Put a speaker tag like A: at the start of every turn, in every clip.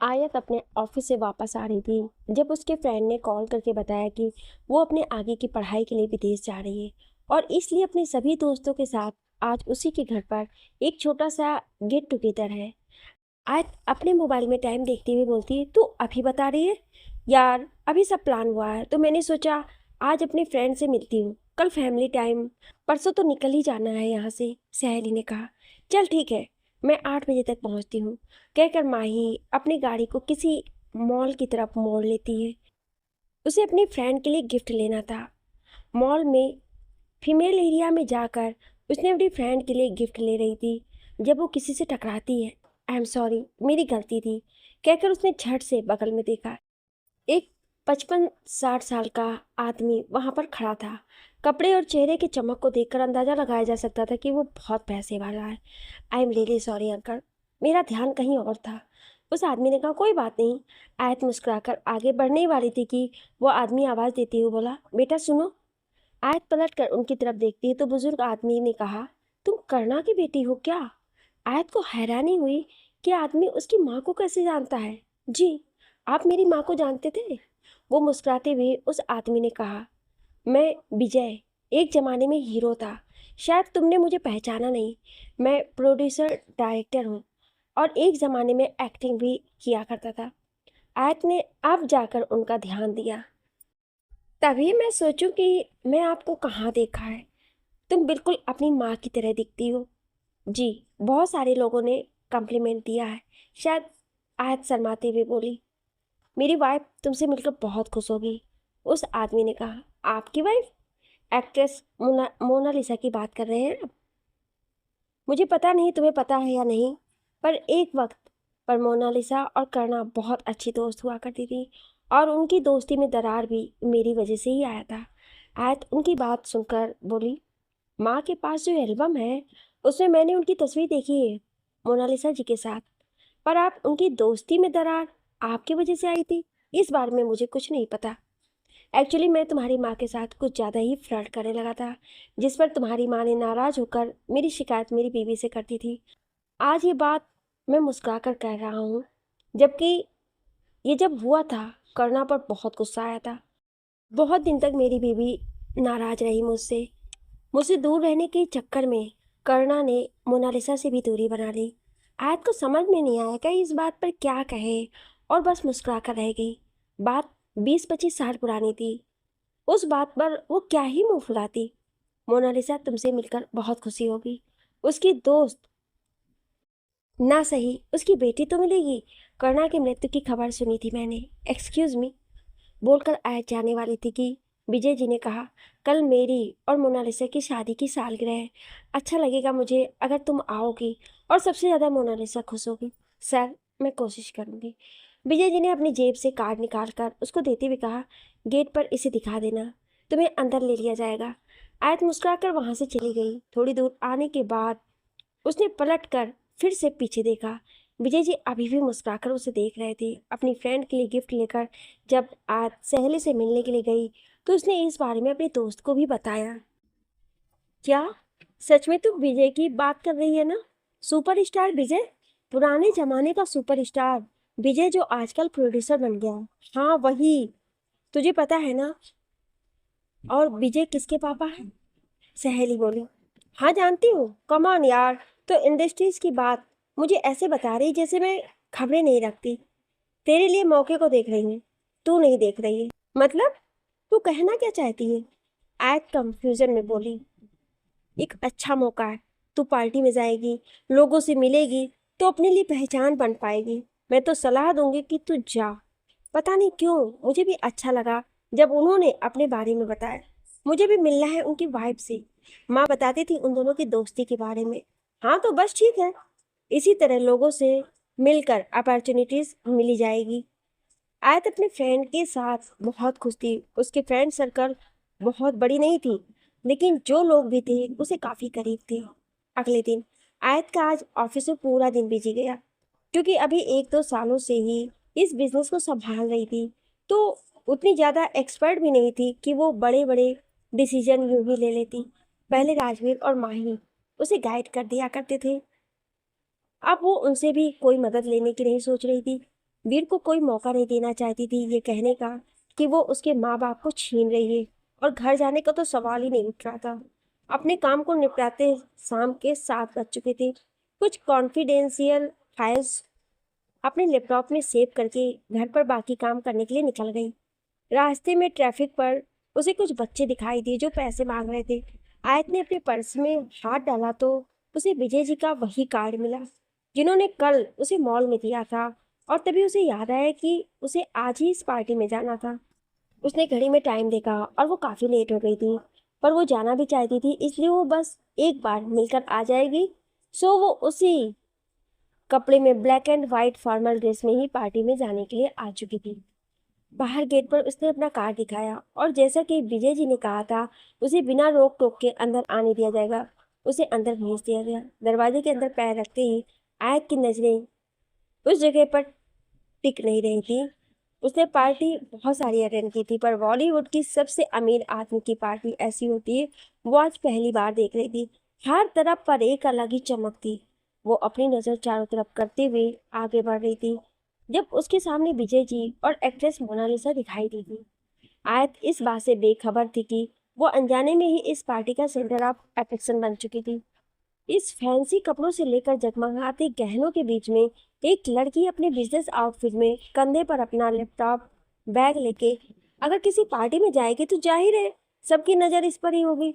A: आयत अपने ऑफिस से वापस आ रही थी जब उसके फ्रेंड ने कॉल करके बताया कि वो अपने आगे की पढ़ाई के लिए विदेश जा रही है और इसलिए अपने सभी दोस्तों के साथ आज उसी के घर पर एक छोटा सा गेट टुगेदर है। आयत अपने मोबाइल में टाइम देखते हुए बोलती है, तू अभी बता रही है? यार अभी सब प्लान हुआ है तो मैंने सोचा आज अपने फ्रेंड से मिलती हूँ, कल फैमिली टाइम, परसों तो निकल ही जाना है यहाँ से। सहेली ने कहा, चल ठीक है, मैं 8 बजे तक पहुँचती हूँ। कहकर माही अपनी गाड़ी को किसी मॉल की तरफ मोड़ लेती है। उसे अपनी फ्रेंड के लिए गिफ्ट लेना था। मॉल में फीमेल एरिया में जाकर उसने अपनी फ्रेंड के लिए गिफ्ट ले रही थी जब वो किसी से टकराती है। आई एम सॉरी, मेरी गलती थी, कहकर उसने झट से बगल में देखा। एक 55-60 साल का आदमी वहां पर खड़ा था। कपड़े और चेहरे की चमक को देखकर अंदाजा लगाया जा सकता था कि वो बहुत पैसे वाला है। I am really sorry uncle, मेरा ध्यान कहीं और था। उस आदमी ने कहा, कोई बात नहीं। आयत मुस्कुराकर आगे बढ़ने ही वाली थी कि वो आदमी आवाज़ देते हुए बोला, बेटा सुनो। आयत पलट कर उनकी तरफ देखती है तो बुजुर्ग आदमी ने कहा, तुम करना की बेटी हो क्या? आयत को हैरानी हुई कि आदमी उसकी माँ को कैसे जानता है। जी, आप मेरी माँ को जानते थे? वो मुस्कुराते हुए उस आदमी ने कहा, मैं विजय, एक ज़माने में हीरो था। शायद तुमने मुझे पहचाना नहीं। मैं प्रोड्यूसर डायरेक्टर हूँ और एक ज़माने में एक्टिंग भी किया करता था। आयत ने अब जाकर उनका ध्यान दिया। तभी मैं सोचूं कि मैं आपको कहाँ देखा है। तुम बिल्कुल अपनी माँ की तरह दिखती हो। जी, बहुत सारे लोगों ने कम्प्लीमेंट दिया है। शायद। आयत शर्माते हुए बोली, मेरी वाइफ तुमसे मिलकर बहुत खुश होगी। उस आदमी ने कहा, आपकी वाइफ? एक्ट्रेस मोनालिसा की बात कर रहे हैं आप? मुझे पता नहीं तुम्हें पता है या नहीं, पर एक वक्त पर मोनालिसा और करना बहुत अच्छी दोस्त हुआ करती थी और उनकी दोस्ती में दरार भी मेरी वजह से ही आया था। आयत उनकी बात सुनकर बोली, माँ के पास जो एल्बम है उसमें मैंने उनकी तस्वीर देखी है मोनालिसा जी के साथ। पर आप उनकी दोस्ती में दरार आपकी वजह से आई थी, इस बारे में मुझे कुछ नहीं पता। एक्चुअली मैं तुम्हारी माँ के साथ कुछ ज़्यादा ही फ्लर्ट करने लगा था, जिस पर तुम्हारी माँ ने नाराज़ होकर मेरी शिकायत मेरी बीवी से करती थी। आज ये बात मैं मुस्कुरा कर कह रहा हूँ, जबकि ये जब हुआ था करना पर बहुत गुस्सा आया था। बहुत दिन तक मेरी बीवी नाराज़ रही मुझसे। मुझसे दूर रहने के चक्कर में करना ने मोनालिसा से भी दूरी बना ली। आयत को समझ में नहीं आया कि इस बात पर क्या कहे और बस मुस्कुरा कर रह गई। बात 20-25 साल पुरानी थी। उस बात पर वो क्या ही मुंह फुलाती। मोनालिसा तुमसे मिलकर बहुत खुशी होगी। उसकी दोस्त ना सही उसकी बेटी तो मिलेगी। करना की मृत्यु की खबर सुनी थी मैंने। एक्सक्यूज मी बोलकर आयत जाने वाली थी कि विजय जी ने कहा, कल मेरी और मोनालिसा की शादी की सालगिरह है। अच्छा लगेगा मुझे अगर तुम आओगी और सबसे ज़्यादा मोनालिसा खुश होगी। सर, मैं कोशिश करूँगी। विजय जी ने अपनी जेब से कार्ड निकाल कर उसको देते हुए कहा, गेट पर इसे दिखा देना, तुम्हें अंदर ले लिया जाएगा। आयत मुस्कुराकर वहाँ से चली गई। थोड़ी दूर आने के बाद उसने पलट कर फिर से पीछे देखा। विजय जी अभी भी मुस्कुराकर उसे देख रहे थे। अपनी फ्रेंड के लिए गिफ्ट लेकर जब आज सहेली से मिलने के लिए गई तो उसने इस बारे में अपने दोस्त को भी बताया। क्या सच में तुम विजय की बात कर रही है ना? सुपरस्टार विजय, पुराने जमाने का सुपरस्टार विजय जो आजकल प्रोड्यूसर बन गया है। हाँ वही, तुझे पता है ना? और विजय किसके पापा हैं? सहेली बोली, हाँ जानती हूँ, कम ऑन यार। तो इंडस्ट्रीज की बात मुझे ऐसे बता रही जैसे मैं खबरें नहीं रखती। तेरे लिए मौके को देख रही हूँ, तू नहीं देख रही है। मतलब तू कहना क्या चाहती है? आयत कंफ्यूजन में बोली, एक अच्छा मौका है। तू पार्टी में जाएगी, लोगों से मिलेगी तो अपने लिए पहचान बन पाएगी। मैं तो सलाह दूंगी कि तू जा। पता नहीं क्यों मुझे भी अच्छा लगा जब उन्होंने अपने बारे में बताया। मुझे भी मिलना है उनकी वाइफ से। माँ बताती थी उन दोनों की दोस्ती के बारे में। हाँ तो बस ठीक है, इसी तरह लोगों से मिलकर अपॉर्चुनिटीज मिली जाएगी। आयत अपने फ्रेंड के साथ बहुत खुश थी। उसके फ्रेंड सर्कल बहुत बड़ी नहीं थी, लेकिन जो लोग भी थे उसे काफ़ी करीब थे। अगले दिन आयत का आज ऑफिस में पूरा दिन बिजी गया, क्योंकि अभी 1-2 सालों से ही इस बिजनेस को संभाल रही थी, तो उतनी ज़्यादा एक्सपर्ट भी नहीं थी कि वो बड़े बड़े डिसीजन यूँ ही ले लेती। पहले राजवीर और माही उसे गाइड कर दिया करते थे, अब वो उनसे भी कोई मदद लेने की नहीं सोच रही थी। वीर को कोई मौका नहीं देना चाहती थी ये कहने का कि वो उसके माँ बाप को छीन रही है, और घर जाने का तो सवाल ही नहीं उठ रहा था। अपने काम को निपटाते शाम के 7 बज चुके थे। कुछ कॉन्फिडेंशियल फाइल्स अपने लैपटॉप में सेव करके घर पर बाकी काम करने के लिए निकल गई। रास्ते में ट्रैफिक पर उसे कुछ बच्चे दिखाई दिए जो पैसे मांग रहे थे। आयत ने अपने पर्स में हाथ डाला तो उसे विजय जी का वही कार्ड मिला जिन्होंने कल उसे मॉल में दिया था, और तभी उसे याद आया कि उसे आज ही इस पार्टी में जाना था। उसने घड़ी में टाइम देखा और वो काफ़ी लेट हो गई थी, पर वो जाना भी चाहती थी, इसलिए वो बस एक बार मिलकर आ जाएगी। सो वो उसी कपड़े में black and white formal dress में ही पार्टी में जाने के लिए आ चुकी थी। बाहर गेट पर उसने अपना कार्ड दिखाया, और जैसा कि विजय जी ने कहा था उसे बिना रोक टोक के अंदर आने दिया जाएगा, उसे अंदर भेज दिया गया। दरवाजे के अंदर पैर रखते ही आयत की नजरें उस जगह पर टिक नहीं रही थी। उसने पार्टी बहुत सारी अटेंड की थी, पर बॉलीवुड की सबसे अमीर आदमी की पार्टी ऐसी होती है, वो आज पहली बार देख रही थी। हर तरफ पर एक अलग ही चमक थी। वो अपनी नज़र चारों तरफ करते हुए आगे बढ़ रही थी जब उसके सामने विजय जी और एक्ट्रेस मोनालिसा दिखाई दी थी। आयत इस बात से बेखबर थी कि वो अनजाने में ही इस पार्टी का सेंटर ऑफ अट्रैक्शन बन चुकी थी। इस फैंसी कपड़ों से लेकर जगमगाते गहनों के बीच में एक लड़की अपने बिजनेस आउटफिट में कंधे पर अपना लैपटॉप बैग लेके अगर किसी पार्टी में जाएगी तो जाहिर है सबकी नज़र इस पर ही होगी।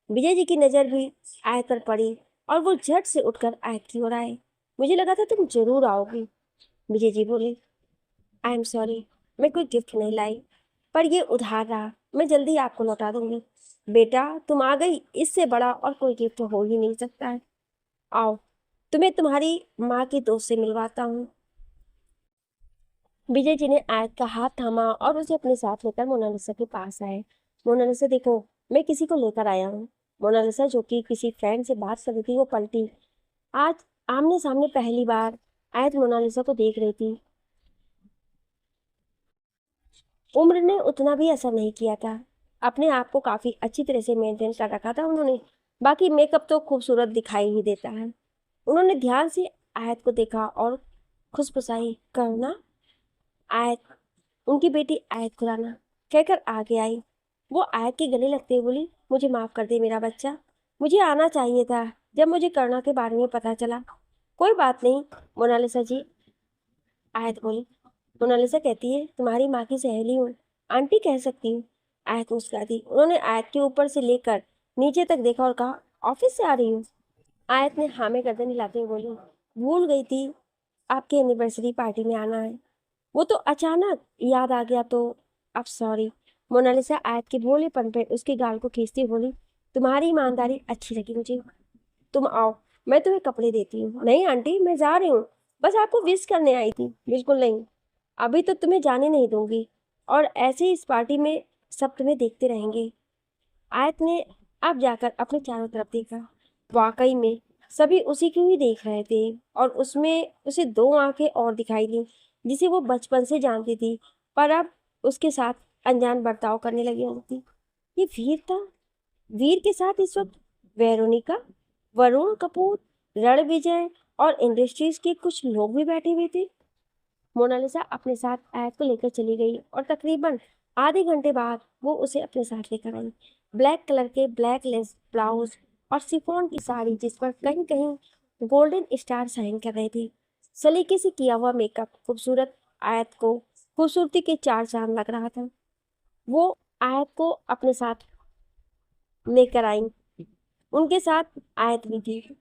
A: विजय जी की नज़र भी आयत पर पड़ी और वो झट से उठकर आयत की ओर आए। मुझे लगा था तुम जरूर आओगी, विजय जी बोले। आई एम सॉरी, मैं कोई गिफ्ट नहीं लाई, पर ये उधार रहा, मैं जल्दी आपको लौटा दूंगी। बेटा तुम आ गई, इससे बड़ा और कोई गिफ्ट हो ही नहीं सकता है। आओ, तुम्हें तुम्हारी माँ की दोस्त से मिलवाता हूँ। विजय जी ने आयत का हाथ थामा और उसे अपने साथ लेकर मोनालिसा के पास आए। मोनालिसा देखो, मैं किसी को लेकर आया हूँ। मोनालिसा जो कि किसी फ्रेंड से बात कर रही थी वो पलटी। आज आमने सामने पहली बार आयत मोनालिसा को देख रही थी। उम्र ने उतना भी असर नहीं किया था। अपने आप को काफी अच्छी तरह से मेंटेन कर रखा था उन्होंने। बाकी मेकअप तो खूबसूरत दिखाई ही देता है। उन्होंने ध्यान से आयत को देखा और खुसफुसाई, करना आयत, उनकी बेटी आयत खुराना कहकर आगे आई। वो आयत के गले लगते हुए बोली, मुझे माफ कर दे मेरा बच्चा, मुझे आना चाहिए था जब मुझे करुणा के बारे में पता चला। कोई बात नहीं मोनालिसा जी, आयत बोली। मोनालिसा कहती है तुम्हारी माँ की सहेली हूँ, आंटी कह सकती हूँ। आयत मुस्कुरा दी। उन्होंने आयत के ऊपर से लेकर नीचे तक देखा और कहा, ऑफिस से आ रही हूँ। आयत ने हाँ में गर्दन हिलाते हुए बोली, भूल गई थी आपके एनिवर्सरी पार्टी में आना है, वो तो अचानक याद आ गया तो अब सॉरी। मोनालिसा आयत के भोलेपन पे उसके गाल को खींचती हुई बोली, तुम्हारी ईमानदारी अच्छी लगी मुझे, तुम आओ, मैं तुम्हें कपड़े देती हूँ। नहीं आंटी, मैं जा रही हूँ, बस आपको विश करने आई थी। बिल्कुल नहीं, अभी तो तुम्हें जाने नहीं दूंगी, और ऐसे ही इस पार्टी में सब तुम्हें देखते रहेंगे। आयत ने अब जाकर अपने चारों तरफ देखा। वाकई में सभी उसी को ही देख रहे थे, और उसमें उसे 2 आंखें और दिखाई दी जिसे वो बचपन से जानती थी, पर अब उसके साथ अनजान बर्ताव करने लगी होती। ये वीर था। वीर के साथ इस वक्त वेरोनिका, वरुण कपूर, रणविजय और इंडस्ट्रीज के कुछ लोग भी बैठे हुए थे। मोनालिसा अपने साथ आयत को लेकर चली गई, और तकरीबन आधे घंटे बाद वो उसे अपने साथ लेकर आई। ब्लैक कलर के ब्लैक लेस ब्लाउज और शिफॉन की साड़ी जिस पर कहीं कहीं गोल्डन स्टार शाइन कर रहे थे। सलीके से किया हुआ मेकअप खूबसूरत आयत को खूबसूरती के 4 चांद लग रहा था। वो आयत को अपने साथ लेकर आई। उनके साथ आयत भी थी।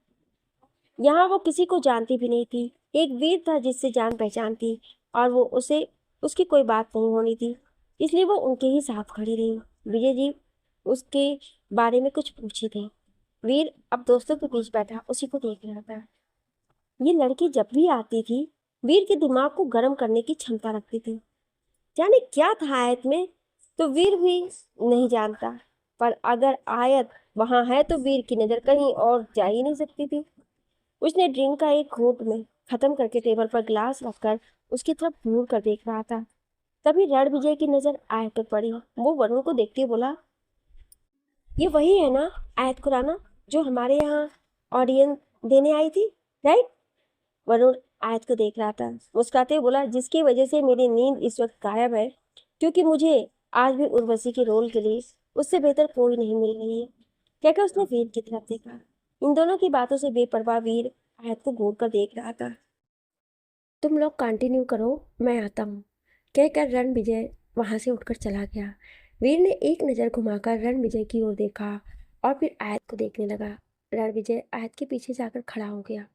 A: यहाँ वो किसी को जानती भी नहीं थी। एक वीर था जिससे जान पहचान थी, और वो उसे उसकी कोई बात नहीं होनी थी, इसलिए वो उनके ही साथ खड़ी रही। विजय जी उसके बारे में कुछ पूछे थे। वीर अब दोस्तों के बीच बैठा उसी को देख रहा था। ये लड़की जब भी आती थी वीर के दिमाग को गर्म करने की क्षमता रखती थी। जाने क्या था आयत में, तो वीर भी नहीं जानता, पर अगर आयत वहां है तो वीर की नजर कहीं और जा ही नहीं सकती थी। उसने ड्रिंक का एक घूंट में खत्म करके टेबल पर ग्लास रखकर उसकी तरफ घूर कर देख रहा था। तभी रणविजय की नजर आयत पर पड़ी। वो वरुण को देखते हुए बोला, ये वही है ना आयत खुराना जो हमारे यहाँ ऑडियंस देने आई थी, राइट? वरुण आयत को देख रहा था। मुस्कुराते हुए बोला, जिसकी वजह से मेरी नींद इस वक्त गायब है, क्योंकि मुझे आज भी उर्वशी के रोल के लिए उससे बेहतर कोई नहीं मिल रही है। कहकर उसने वीर की तरफ देखा। इन दोनों की बातों से बेपरवाह वीर आयत को घूर कर देख रहा था। तुम लोग कंटिन्यू करो, मैं आता हूँ, कहकर रणविजय वहां से उठकर चला गया। वीर ने एक नज़र घुमाकर रणविजय की ओर देखा और फिर आयत को देखने लगा। रणविजय आयत के पीछे जाकर खड़ा हो गया।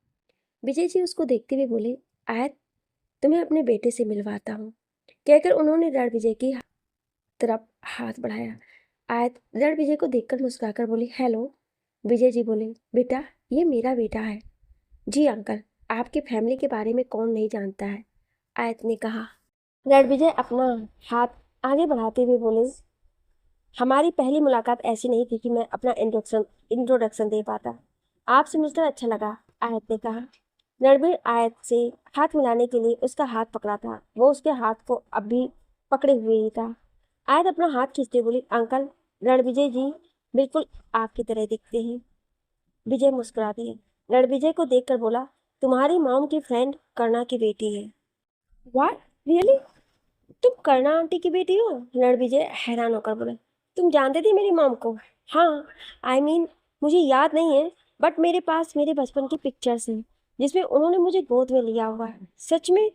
A: विजय जी उसको देखते हुए बोले, आयत, तुम्हें अपने बेटे से मिलवाता हूँ, कहकर उन्होंने रणविजय की तरफ हाथ बढ़ाया। आयत रणविजय को देखकर मुस्कुराकर बोली, हेलो। विजय जी बोले, बेटा, ये मेरा बेटा है। जी अंकल, आपकी फैमिली के बारे में कौन नहीं जानता है, आयत ने कहा। रणविजय अपना हाथ आगे बढ़ाते हुए बोले, हमारी पहली मुलाकात ऐसी नहीं थी कि मैं अपना इंट्रोडक्शन दे पाता। आपसे मिलकर अच्छा लगा, आयत ने कहा। रणबीर आयत से हाथ मिलाने के लिए उसका हाथ पकड़ा था। वो उसके हाथ को अब भी पकड़े हुए ही था। आयत अपना हाथ खींचते बोली, अंकल, रणविजय जी बिल्कुल आपकी तरह दिखते हैं। विजय मुस्कुरा दिए। रणविजय को देखकर बोला, तुम्हारी मॉम की फ्रेंड कर्णा की बेटी है। What, really? तुम कर्णा आंटी की बेटी हो? रणविजय हैरान होकर बोले, तुम जानते थे मेरी मॉम को? हाँ, आई मीन मुझे याद नहीं है, बट मेरे पास मेरे बचपन की पिक्चर्स हैं जिसमें उन्होंने मुझे गोद में लिया हुआ है। सच में?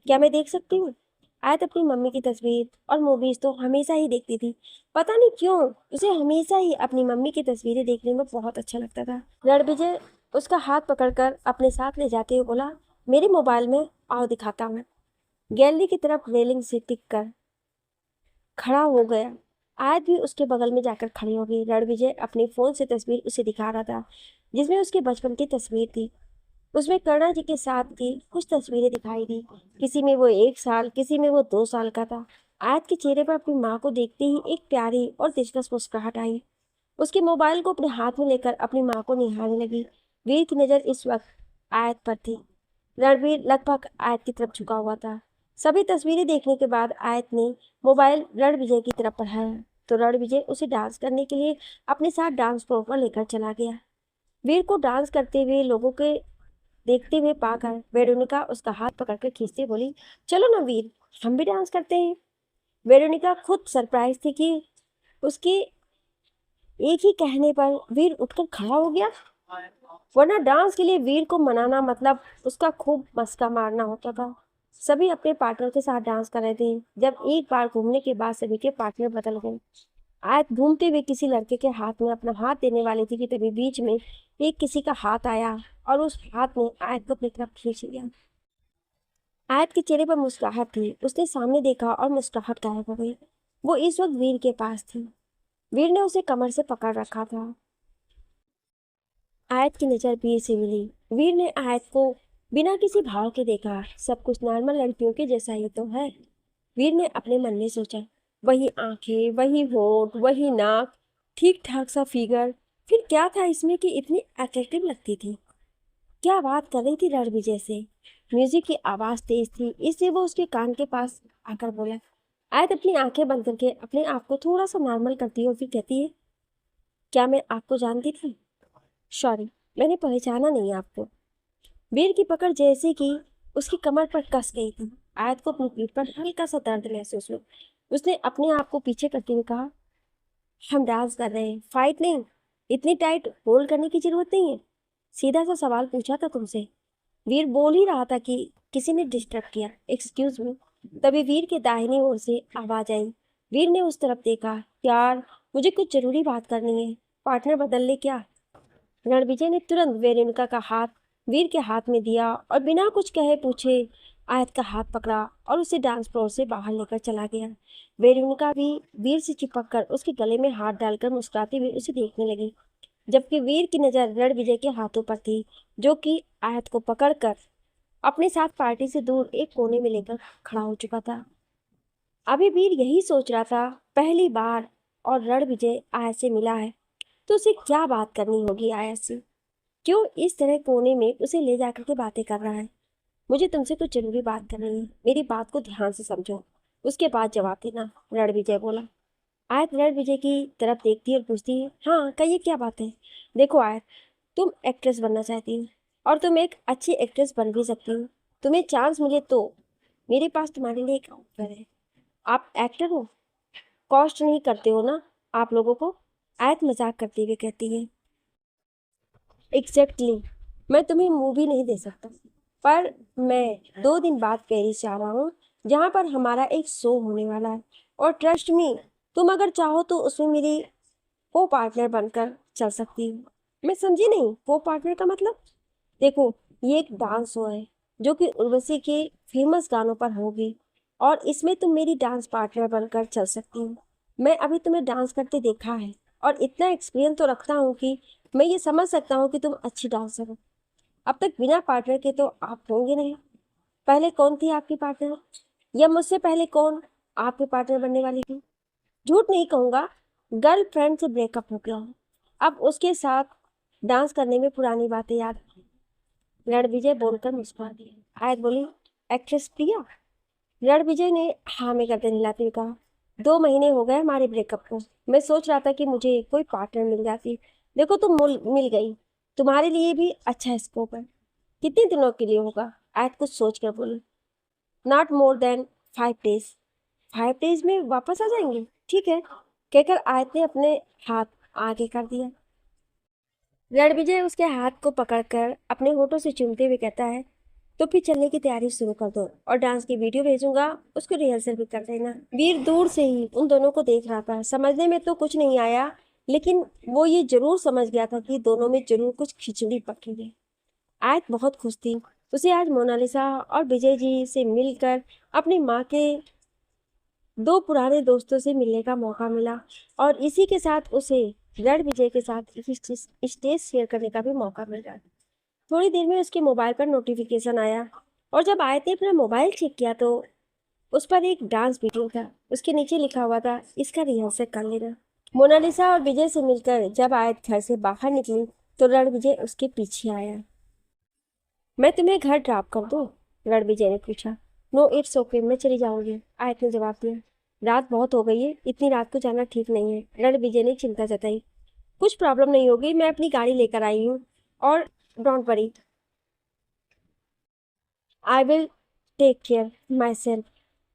A: क्या मैं देख सकती हूँ? आयत अपनी मम्मी की तस्वीर और मूवीज तो हमेशा ही देखती थी। पता नहीं क्यों उसे हमेशा ही अपनी मम्मी की तस्वीरें देखने में बहुत अच्छा लगता था। रणविजय उसका हाथ पकड़कर अपने साथ ले जाते हुए बोला, मेरे मोबाइल में आओ दिखाता हूँ। गैलरी की तरफ रेलिंग से टिक कर खड़ा हो गया। आयत भी उसके बगल में जाकर खड़ी हो गई। रणविजय अपने फोन से तस्वीर उसे दिखा रहा था जिसमें उसके बचपन की तस्वीर थी। उसमें कर्णा जी के साथ की कुछ तस्वीरें दिखाई दी। किसी में वो 1 साल, किसी में वो 2 साल का था। आयत के चेहरे पर अपनी माँ को देखते ही एक प्यारी और दिलकश मुस्कुराहट आई। उसके मोबाइल को अपने हाथ में लेकर अपनी माँ को निहारने लगी। वीर की नज़र इस वक्त आयत पर थी। रणवीर लगभग आयत की तरफ झुका हुआ था। सभी तस्वीरें देखने के बाद आयत ने मोबाइल रणविजय की तरफ बढ़ाया तो रणविजय उसे डांस करने के लिए अपने साथ डांस फ्लोर पर लेकर चला गया। वीर को डांस करते हुए लोगों के देखते हुए पाकर वेरोनिका उसका हाथ पकड़कर खींचते बोली, चलो ना वीर, हम भी डांस करते हैं। वेरोनिका खुद सरप्राइज थी कि उसके एक ही कहने पर वीर उठकर खड़ा हो गया, वरना डांस के लिए वीर को मनाना मतलब उसका खूब मस्का मारना होता था। सभी अपने पार्टनर के साथ डांस कर रहे थे जब एक बार घूमने के बाद सभी के पार्टनर बदल गए। आयत घूमते हुए किसी लड़के के हाथ में अपना हाथ देने वाली थी कि तभी बीच में एक किसी का हाथ आया और उस हाथ ने आयत को अपनी तरफ खींच लिया। आयत के चेहरे पर मुस्कुराहट थी। उसने सामने देखा और मुस्कुराहट गायब हो गई। वो इस वक्त वीर के पास थी। वीर ने उसे कमर से पकड़ रखा था। आयत की नज़र वीर से मिली। वीर ने आयत को बिना किसी भाव के देखा। सब कुछ नॉर्मल लड़कियों के जैसा ही तो है, वीर ने अपने मन में सोचा। वही आंखें, वही होठ, वही नाक, ठीक ठाक सा फिगर। फिर क्या था इसमें कि इतनी अट्रैक्टिव लगती थी? क्या बात कर रही थी रणविजय से? म्यूजिक की आवाज़ तेज थी, इसलिए वो उसके कान के पास आकर बोला। आयत अपनी आंखें बंद करके अपने आप को थोड़ा सा नॉर्मल करती है और फिर कहती है, क्या मैं आपको जानती थी? सॉरी, मैंने पहचाना नहीं आपको। वीर की पकड़ जैसे कि उसकी कमर पर कस गई थी। आयत को अपनी पीठ पर हल्का सा दर्द महसूस हुआ। उसने अपने आप को पीछे करते हुए कहा, हम डांस कर रहे हैं, फाइट नहीं। इतनी टाइट होल्ड करने की जरूरत नहीं है। सीधा सा सवाल पूछा था तुमसे। वीर बोल ही रहा था कि किसी ने डिस्टर्ब किया, एक्सक्यूज मी। तभी वीर के दाहिनी ओर से आवाज आई। वीर ने उस तरफ देखा। यार, मुझे कुछ जरूरी बात करनी है, पार्टनर बदल ले क्या? रणविजय ने तुरंत वेरोनिका का हाथ वीर के हाथ में दिया और बिना कुछ कहे पूछे आयत का हाथ पकड़ा और उसे डांस फ्लोर से बाहर लेकर चला गया। वेरोनिका भी वीर से चिपककर उसके गले में हाथ डालकर मुस्कुराते हुए उसे देखने लगी, जबकि वीर की नज़र रणविजय के हाथों पर थी, जो कि आयत को पकड़कर अपने साथ पार्टी से दूर एक कोने में लेकर खड़ा हो चुका था। अभी वीर यही सोच रहा था, पहली बार और रणविजय आयत से मिला है तो उसे क्या बात करनी होगी आयत से। क्यों इस तरह कोने में उसे ले जाकर के बातें कर रहा है? मुझे तुमसे कुछ जरूरी बात करनी है, मेरी बात को ध्यान से समझो, उसके बाद जवाब देना, रणविजय बोला। आयत रणविजय की तरफ देखती है और पूछती है, हाँ कहिए, क्या बात है? देखो आयत, तुम एक्ट्रेस बनना चाहती हो और तुम एक अच्छी एक्ट्रेस बन भी सकती हो। तुम्हें चांस मिले तो मेरे पास तुम्हारे लिए एक ऑफर है। आप एक्टर हो, कॉस्ट नहीं करते हो ना आप लोगों को। आयत मजाक करते हुए कहती है, एग्जैक्टली मैं तुम्हें मूवी नहीं दे सकता, पर मैं 2 दिन बाद पेरिस जा रहा हूँ, जहाँ पर हमारा एक शो होने वाला है। और ट्रस्ट मी, तुम अगर चाहो तो उसमें मेरी को पार्टनर बनकर चल सकती हो। मैं समझी नहीं, को पार्टनर का मतलब? देखो, ये एक डांस शो है जो कि उर्वशी के फेमस गानों पर होगी, और इसमें तुम मेरी डांस पार्टनर बनकर चल सकती हो। मैं अभी तुम्हें डांस करते देखा है, और इतना एक्सपीरियंस तो रखता हूँ कि मैं ये समझ सकता हूँ कि तुम अच्छी डांसर हो। अब तक बिना पार्टनर के तो आप होंगे नहीं। पहले कौन थी आपकी पार्टनर, या मुझसे पहले कौन आपके पार्टनर बनने वाली थी? झूठ नहीं कहूँगा, गर्लफ्रेंड से ब्रेकअप हो गया हूँ। अब उसके साथ डांस करने में पुरानी बातें याद आई। रणविजय बोलकर मुस्कुरा दिया। आयत बोली, एक्ट्रेस प्रिया? रणविजय ने हाँ में गर्दन हिलाते हुए कहा, 2 महीने हो गए हमारे ब्रेकअप को। मैं सोच रहा था कि मुझे कोई पार्टनर मिल जाती। देखो तुम मिल गई। तुम्हारे लिए भी अच्छा स्कोप है। कितने दिनों के लिए होगा? आयत कुछ सोच कर बोली, not more than 5 days. 5 days में वापस आ जाएंगे? ठीक है, कहकर आयत ने अपने हाथ आगे कर दिया। रणविजय उसके हाथ को पकड़कर अपने होठों से चूमते हुए कहता है, तो फिर चलने की तैयारी शुरू कर दो, और डांस की वीडियो भेजूंगा, उसको रिहर्सल भी कर देना। वीर दूर से ही उन दोनों को देख रहा था। समझने में तो कुछ नहीं आया, लेकिन वो ये जरूर समझ गया था कि दोनों में जरूर कुछ खिचड़ी पकी है। आयत बहुत खुश थी। उसे आज मोनालिसा और विजय जी से मिलकर अपनी माँ के 2 पुराने दोस्तों से मिलने का मौका मिला, और इसी के साथ उसे रणविजय के साथ स्टेज शेयर करने का भी मौका मिल रहा। थोड़ी देर में उसके मोबाइल पर नोटिफिकेशन आया, और जब आयत ने अपना मोबाइल चेक किया तो उस पर एक डांस वीडियो था। उसके नीचे लिखा हुआ था, इसका रिहर्सल कर लेना। मोनालिसा और विजय से मिलकर जब आयत घर से बाहर निकली तो रणविजय उसके पीछे आया। मैं तुम्हें घर ड्रॉप कर दूं? रणविजय ने पूछा। नो इट्स ओके, मैं चली जाऊंगी, आयत ने जवाब दिया। रात बहुत हो गई है, इतनी रात को जाना ठीक नहीं है, रणविजय ने चिंता जताई। कुछ प्रॉब्लम नहीं होगी, मैं अपनी गाड़ी लेकर आई हूँ, और don't worry, I will take care myself.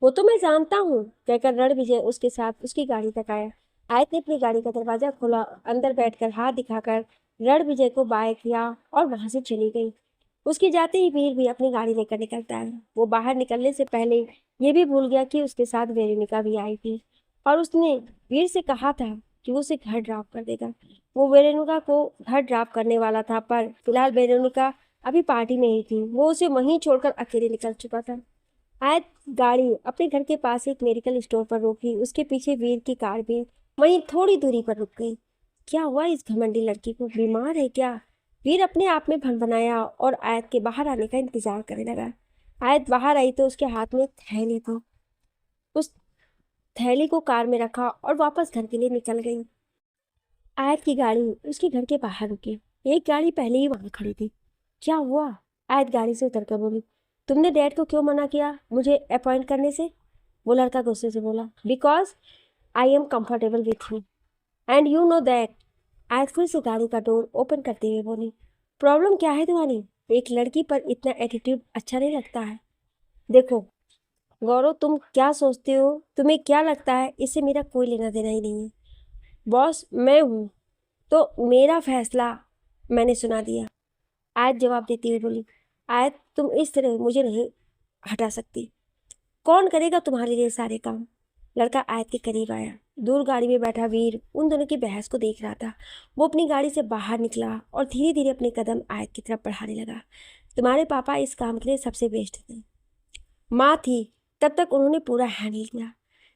A: वो तो मैं जानता हूँ, कहकर रणविजय उसके साथ उसकी गाड़ी तक आया। आयत ने अपनी गाड़ी का दरवाजा खोला, अंदर बैठकर हाथ दिखाकर रणविजय को बाय किया और वहां से चली गई। उसके जाते ही वीर भी अपनी गाड़ी लेकर निकलता है। वो बाहर निकलने से पहले ये भी भूल गया कि उसके साथ वेरोनिका भी आई थी, और उसने वीर से कहा था कि वो उसे घर ड्रॉप कर देगा। वो वेरोनिका को घर ड्रॉप करने वाला था, पर फिलहाल वेरोनिका अभी पार्टी में ही थी। वो उसे वहीं छोड़कर अकेले निकल चुका था। आयत गाड़ी अपने घर के पास एक मेडिकल स्टोर पर रोकी। उसके पीछे वीर की कार भी वहीं थोड़ी दूरी पर रुक गई। क्या हुआ इस घमंडी लड़की को, बीमार है क्या? वीर अपने आप में भनभनाया और आयत के बाहर आने का इंतजार करने लगा। आयत बाहर आई तो उसके हाथ में एक थैली थी। उस थैली को कार में रखा और वापस घर के लिए निकल गई। आयत की गाड़ी उसके घर के बाहर रुकी। एक गाड़ी पहले ही वहां खड़ी थी। क्या हुआ? आयत गाड़ी से उतरकर बोली, तुमने डैड को क्यों मना किया मुझे अपॉइंट करने से? वो लड़का गुस्से से बोला, because I am comfortable with you and you know that. आयत फिर से गाड़ी का डोर ओपन करते हुए बोली, प्रॉब्लम क्या है तुम्हारी? एक लड़की पर इतना एटीट्यूड अच्छा नहीं लगता है। देखो गौरव, तुम क्या सोचते हो, तुम्हें क्या लगता है, इससे मेरा कोई लेना देना ही नहीं है। बॉस मैं हूँ, तो मेरा फैसला मैंने सुना दिया। आयत जवाब देती हुई बोली, आयत तुम इस तरह मुझे नहीं हटा सकती। कौन करेगा तुम्हारे लिए सारे काम? लड़का आयत के करीब आया। दूर गाड़ी में बैठा वीर उन दोनों की बहस को देख रहा था। वो अपनी गाड़ी से बाहर निकला और धीरे धीरे अपने कदम आयत की तरफ बढ़ाने लगा। तुम्हारे पापा इस काम के लिए सबसे बेस्ट थे। माँ थी तब तक उन्होंने पूरा हैंडल किया।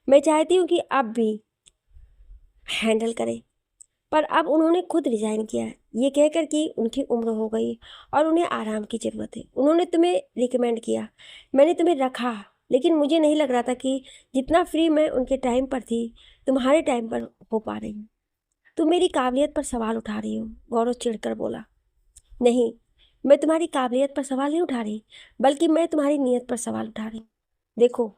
A: मैं चाहती हूँ कि आप भी हैंडल करें, पर अब उन्होंने खुद रिजाइन किया है, ये कहकर कि उनकी उम्र हो गई और उन्हें आराम की ज़रूरत है। उन्होंने तुम्हें रिकमेंड किया, मैंने तुम्हें रखा, लेकिन मुझे नहीं लग रहा था कि जितना फ्री मैं उनके टाइम पर थी तुम्हारे टाइम पर हो पा रही हूँ। तुम मेरी काबिलियत पर सवाल उठा रही हो, गौरव चिढ़कर बोला। नहीं, मैं तुम्हारी काबिलियत पर सवाल नहीं उठा रही, बल्कि मैं तुम्हारी नीयत पर सवाल उठा रही हूँ। देखो,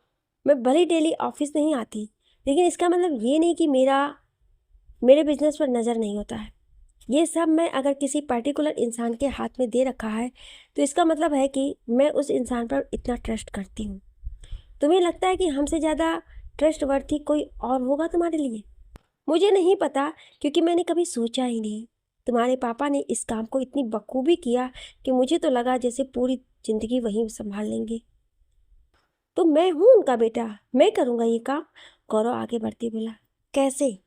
A: मैं भले डेली ऑफिस नहीं आती, लेकिन इसका मतलब ये नहीं कि मेरे बिजनेस पर नज़र नहीं होता है। ये सब मैं अगर किसी पर्टिकुलर इंसान के हाथ में दे रखा है तो इसका मतलब है कि मैं उस इंसान पर इतना ट्रस्ट करती हूँ। तुम्हें लगता है कि हमसे ज़्यादा ट्रस्टवर्थी कोई और होगा तुम्हारे लिए? मुझे नहीं पता, क्योंकि मैंने कभी सोचा ही नहीं। तुम्हारे पापा ने इस काम को इतनी बखूबी किया कि मुझे तो लगा जैसे पूरी जिंदगी वहीं संभाल लेंगे। तो मैं हूँ उनका बेटा, मैं करूँगा ये काम। गौरव आगे बढ़ते बोला। कैसे?